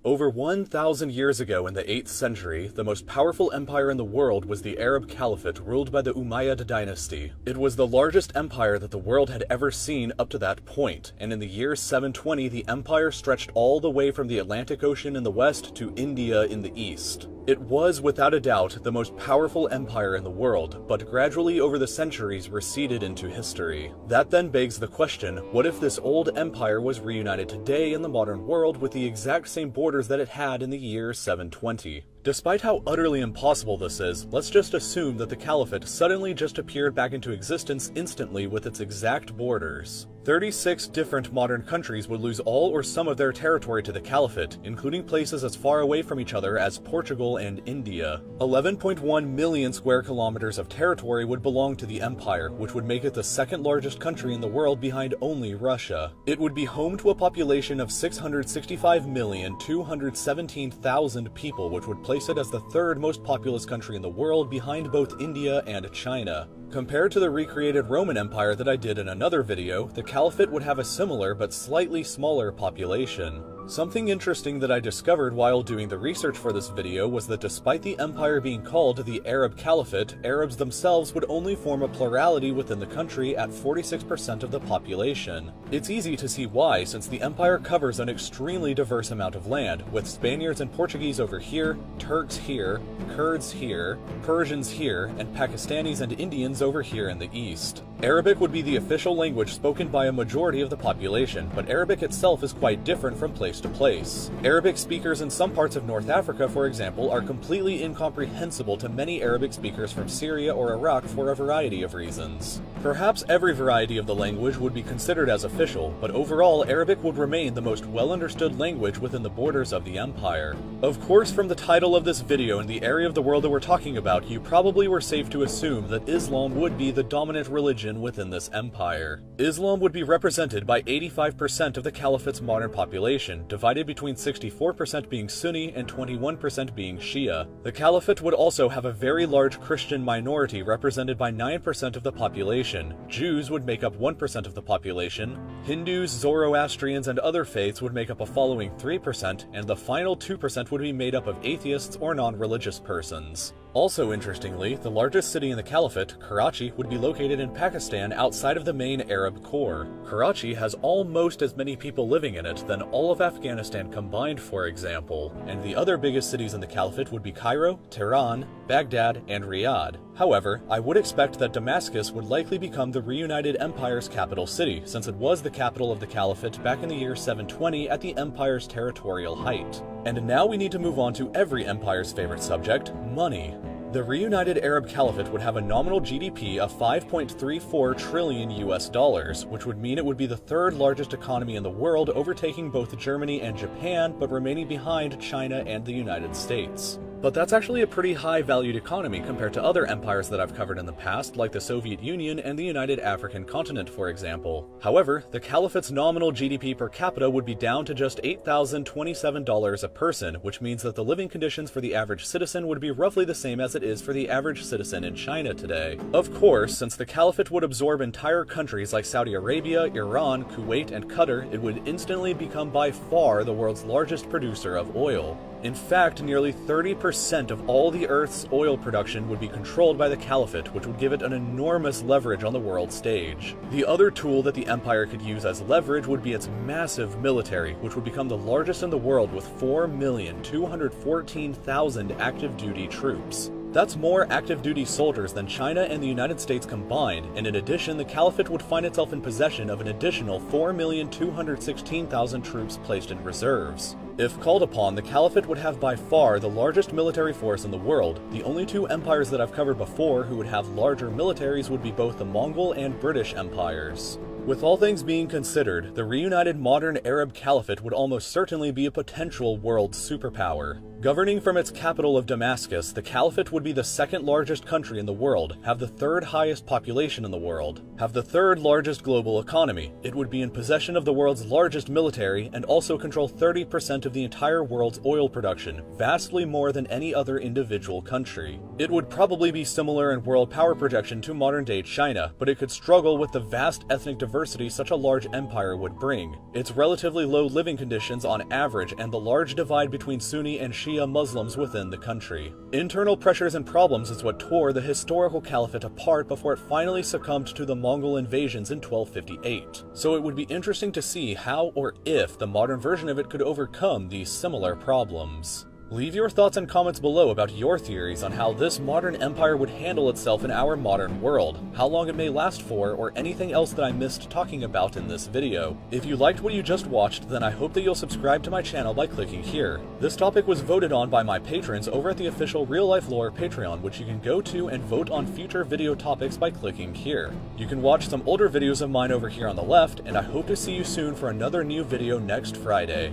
Over 1,000 years ago in the 8th century, the most powerful empire in the world was the Arab Caliphate ruled by the Umayyad dynasty. It was the largest empire that the world had ever seen up to that point, and in the year 720 the empire stretched all the way from the Atlantic Ocean in the west to India in the east. It was, without a doubt, the most powerful empire in the world, but gradually over the centuries receded into history. That then begs the question, what if this old empire was reunited today in the modern world with the exact same borders that it had in the year 720? Despite how utterly impossible this is, let's just assume that the Caliphate suddenly just appeared back into existence instantly with its exact borders. 36 different modern countries would lose all or some of their territory to the Caliphate, including places as far away from each other as Portugal and India. 11.1 million square kilometers of territory would belong to the empire, which would make it the second largest country in the world behind only Russia. It would be home to a population of 665,217,000 people, which would place it as the third most populous country in the world behind both India and China. Compared to the recreated Roman Empire that I did in another video, the Caliphate would have a similar but slightly smaller population. Something interesting that I discovered while doing the research for this video was that despite the empire being called the Arab Caliphate, Arabs themselves would only form a plurality within the country at 46% of the population. It's easy to see why, since the empire covers an extremely diverse amount of land, with Spaniards and Portuguese over here, Turks here, Kurds here, Persians here, and Pakistanis and Indians over here in the east. Arabic would be the official language spoken by a majority of the population, but Arabic itself is quite different from place to place. Arabic speakers in some parts of North Africa, for example, are completely incomprehensible to many Arabic speakers from Syria or Iraq for a variety of reasons. Perhaps every variety of the language would be considered as official, but overall Arabic would remain the most well-understood language within the borders of the empire. Of course, from the title of this video and the area of the world that we're talking about, you probably were safe to assume that Islam would be the dominant religion within this empire. Islam would be represented by 85% of the Caliphate's modern population, divided between 64% being Sunni and 21% being Shia. The Caliphate would also have a very large Christian minority represented by 9% of the population. Jews would make up 1% of the population. Hindus, Zoroastrians, and other faiths would make up a following 3%, and the final 2% would be made up of atheists or non-religious persons. Also interestingly, the largest city in the Caliphate, Karachi, would be located in Pakistan outside of the main Arab core. Karachi has almost as many people living in it than all of Afghanistan combined, for example, and the other biggest cities in the Caliphate would be Cairo, Tehran, Baghdad, and Riyadh. However, I would expect that Damascus would likely become the reunited empire's capital city, since it was the capital of the Caliphate back in the year 720 at the empire's territorial height. And now we need to move on to every empire's favorite subject, money. The reunited Arab Caliphate would have a nominal GDP of 5.34 trillion US dollars, which would mean it would be the third largest economy in the world, overtaking both Germany and Japan, but remaining behind China and the United States. But that's actually a pretty high-valued economy compared to other empires that I've covered in the past, like the Soviet Union and the United African Continent, for example. However, the Caliphate's nominal GDP per capita would be down to just $8,027 a person, which means that the living conditions for the average citizen would be roughly the same as it is for the average citizen in China today. Of course, since the Caliphate would absorb entire countries like Saudi Arabia, Iran, Kuwait, and Qatar, it would instantly become by far the world's largest producer of oil. In fact, nearly 30% of all the Earth's oil production would be controlled by the Caliphate, which would give it an enormous leverage on the world stage. The other tool that the empire could use as leverage would be its massive military, which would become the largest in the world with 4,214,000 active-duty troops. That's more active-duty soldiers than China and the United States combined, and in addition, the Caliphate would find itself in possession of an additional 4,216,000 troops placed in reserves. If called upon, the Caliphate would have by far the largest military force in the world. The only two empires that I've covered before who would have larger militaries would be both the Mongol and British empires. With all things being considered, the reunited modern Arab Caliphate would almost certainly be a potential world superpower. Governing from its capital of Damascus, the Caliphate would be the second largest country in the world, have the third highest population in the world, have the third largest global economy. It would be in possession of the world's largest military and also control 30% of the entire world's oil production, vastly more than any other individual country. It would probably be similar in world power projection to modern-day China, but it could struggle with the vast ethnic diversity diversity such a large empire would bring, its relatively low living conditions on average, and the large divide between Sunni and Shia Muslims within the country. Internal pressures and problems is what tore the historical caliphate apart before it finally succumbed to the Mongol invasions in 1258. So it would be interesting to see how or if the modern version of it could overcome these similar problems. Leave your thoughts and comments below about your theories on how this modern empire would handle itself in our modern world, how long it may last for, or anything else that I missed talking about in this video. If you liked what you just watched, then I hope that you'll subscribe to my channel by clicking here. This topic was voted on by my patrons over at the official Real Life Lore Patreon, which you can go to and vote on future video topics by clicking here. You can watch some older videos of mine over here on the left, and I hope to see you soon for another new video next Friday.